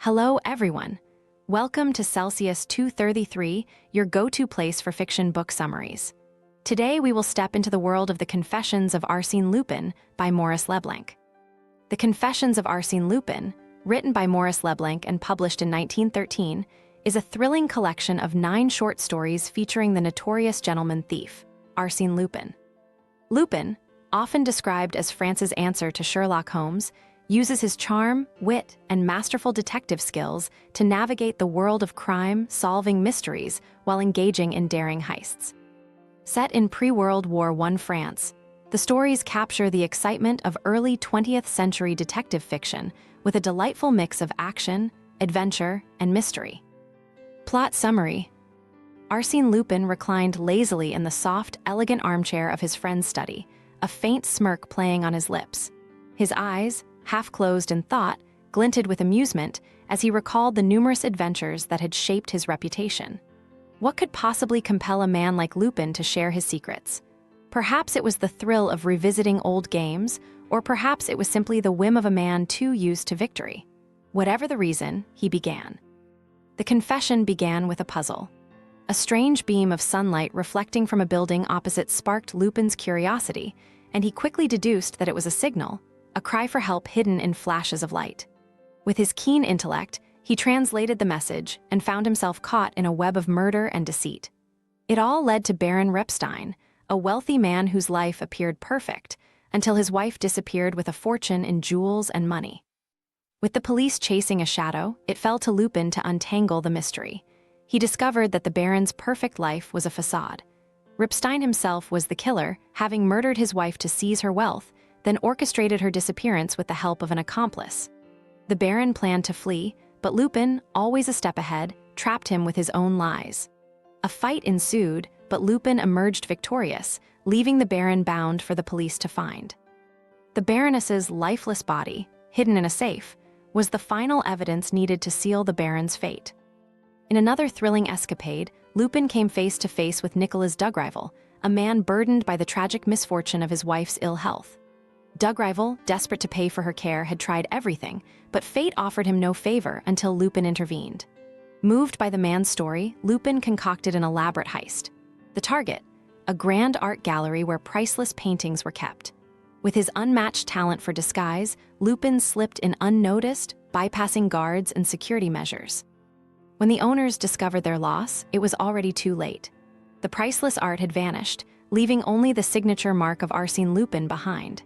Hello, everyone. Welcome to Celsius 233, your go-to place for fiction book summaries. Today, we will step into the world of The Confessions of Arsène Lupin by Maurice Leblanc. The Confessions of Arsène Lupin, written by Maurice Leblanc and published in 1913, is a thrilling collection of 9 short stories featuring the notorious gentleman thief, Arsène Lupin. Lupin, often described as France's answer to Sherlock Holmes, uses his charm, wit, and masterful detective skills to navigate the world of crime, solving mysteries while engaging in daring heists. Set in pre-World War I France, the stories capture the excitement of early 20th century detective fiction with a delightful mix of action, adventure, and mystery. Plot summary: Arsène Lupin reclined lazily in the soft, elegant armchair of his friend's study, a faint smirk playing on his lips. His eyes, half closed in thought, glinted with amusement as he recalled the numerous adventures that had shaped his reputation. What could possibly compel a man like Lupin to share his secrets? Perhaps it was the thrill of revisiting old games, or perhaps it was simply the whim of a man too used to victory. Whatever the reason, he began. The confession began with a puzzle. A strange beam of sunlight reflecting from a building opposite sparked Lupin's curiosity, and he quickly deduced that it was a signal, a cry for help hidden in flashes of light. With his keen intellect, he translated the message and found himself caught in a web of murder and deceit. It all led to Baron Repstein, a wealthy man whose life appeared perfect, until his wife disappeared with a fortune in jewels and money. With the police chasing a shadow, it fell to Lupin to untangle the mystery. He discovered that the Baron's perfect life was a facade. Repstein himself was the killer, having murdered his wife to seize her wealth, then orchestrated her disappearance with the help of an accomplice. The Baron planned to flee, but Lupin, always a step ahead, trapped him with his own lies. A fight ensued, but Lupin emerged victorious, leaving the Baron bound for the police to find. The Baroness's lifeless body, hidden in a safe, was the final evidence needed to seal the Baron's fate. In another thrilling escapade, Lupin came face to face with Nicolas Dugrival, a man burdened by the tragic misfortune of his wife's ill health. Dugrival, desperate to pay for her care, had tried everything, but fate offered him no favor until Lupin intervened. Moved by the man's story, Lupin concocted an elaborate heist. The target, a grand art gallery where priceless paintings were kept. With his unmatched talent for disguise, Lupin slipped in unnoticed, bypassing guards and security measures. When the owners discovered their loss, it was already too late. The priceless art had vanished, leaving only the signature mark of Arsène Lupin behind.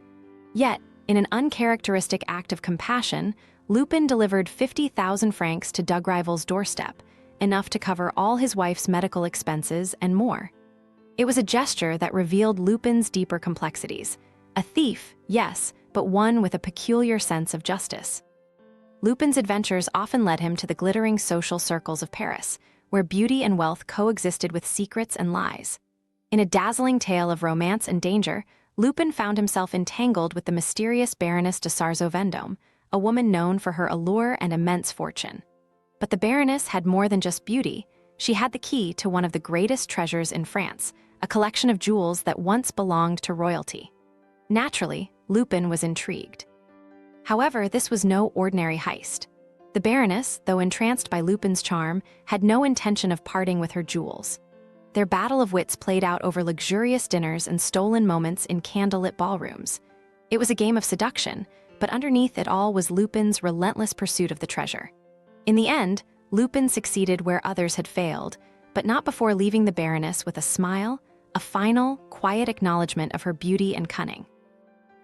Yet, in an uncharacteristic act of compassion, Lupin delivered 50,000 francs to Dugrival's doorstep, enough to cover all his wife's medical expenses and more. It was a gesture that revealed Lupin's deeper complexities. A thief, yes, but one with a peculiar sense of justice. Lupin's adventures often led him to the glittering social circles of Paris, where beauty and wealth coexisted with secrets and lies. In a dazzling tale of romance and danger, Lupin found himself entangled with the mysterious Baroness de Sarzeau-Vendôme, a woman known for her allure and immense fortune. But the Baroness had more than just beauty. She had the key to one of the greatest treasures in France, a collection of jewels that once belonged to royalty. Naturally, Lupin was intrigued. However, this was no ordinary heist. The Baroness, though entranced by Lupin's charm, had no intention of parting with her jewels. Their battle of wits played out over luxurious dinners and stolen moments in candlelit ballrooms. It was a game of seduction, but underneath it all was Lupin's relentless pursuit of the treasure. In the end, Lupin succeeded where others had failed, but not before leaving the Baroness with a smile, a final, quiet acknowledgement of her beauty and cunning.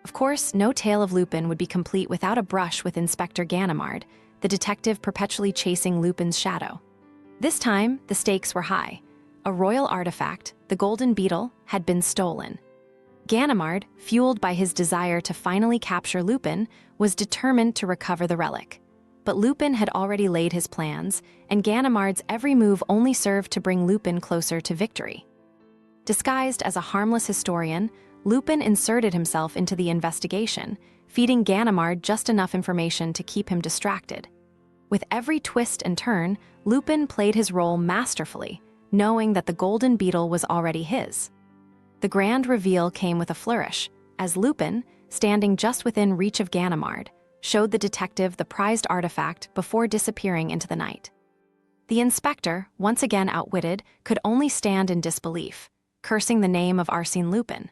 Of course, no tale of Lupin would be complete without a brush with Inspector Ganimard, the detective perpetually chasing Lupin's shadow. This time, the stakes were high. A royal artifact, the Golden Beetle, had been stolen. Ganimard, fueled by his desire to finally capture Lupin, was determined to recover the relic. But Lupin had already laid his plans, and Ganimard's every move only served to bring Lupin closer to victory. Disguised as a harmless historian, Lupin inserted himself into the investigation, feeding Ganimard just enough information to keep him distracted. With every twist and turn, Lupin played his role masterfully, knowing that the Golden Beetle was already his. The grand reveal came with a flourish, as Lupin, standing just within reach of Ganimard, showed the detective the prized artifact before disappearing into the night. The inspector, once again outwitted, could only stand in disbelief, cursing the name of Arsene Lupin.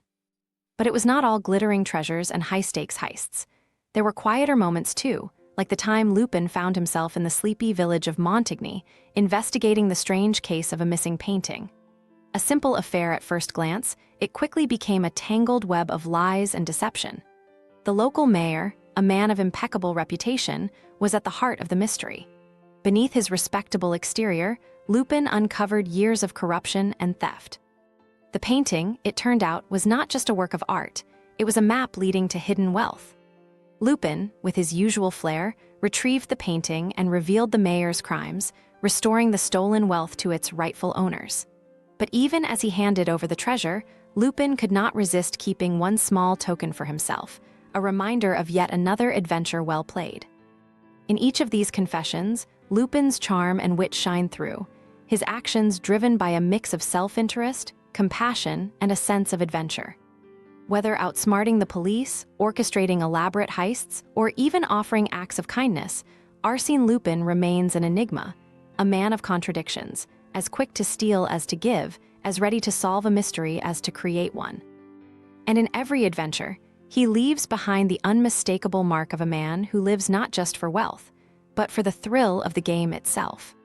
But it was not all glittering treasures and high-stakes heists. There were quieter moments too, like the time Lupin found himself in the sleepy village of Montigny, investigating the strange case of a missing painting. A simple affair at first glance, it quickly became a tangled web of lies and deception. The local mayor, a man of impeccable reputation, was at the heart of the mystery. Beneath his respectable exterior, Lupin uncovered years of corruption and theft. The painting, it turned out, was not just a work of art, it was a map leading to hidden wealth. Lupin, with his usual flair, retrieved the painting and revealed the mayor's crimes, restoring the stolen wealth to its rightful owners. But even as he handed over the treasure, Lupin could not resist keeping one small token for himself, a reminder of yet another adventure well played. In each of these confessions, Lupin's charm and wit shine through, his actions driven by a mix of self-interest, compassion, and a sense of adventure. Whether outsmarting the police, orchestrating elaborate heists, or even offering acts of kindness, Arsene Lupin remains an enigma, a man of contradictions, as quick to steal as to give, as ready to solve a mystery as to create one. And in every adventure, he leaves behind the unmistakable mark of a man who lives not just for wealth, but for the thrill of the game itself.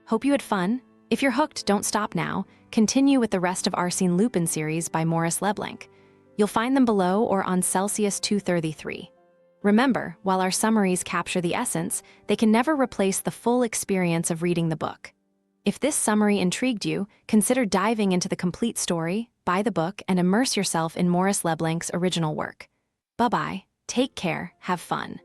Hope you had fun. If you're hooked, don't stop now. Continue with the rest of Arsene Lupin series by Maurice Leblanc. You'll find them below or on Celsius 233. Remember, while our summaries capture the essence, they can never replace the full experience of reading the book. If this summary intrigued you, consider diving into the complete story, buy the book, and immerse yourself in Maurice Leblanc's original work. Bye-bye, take care, have fun.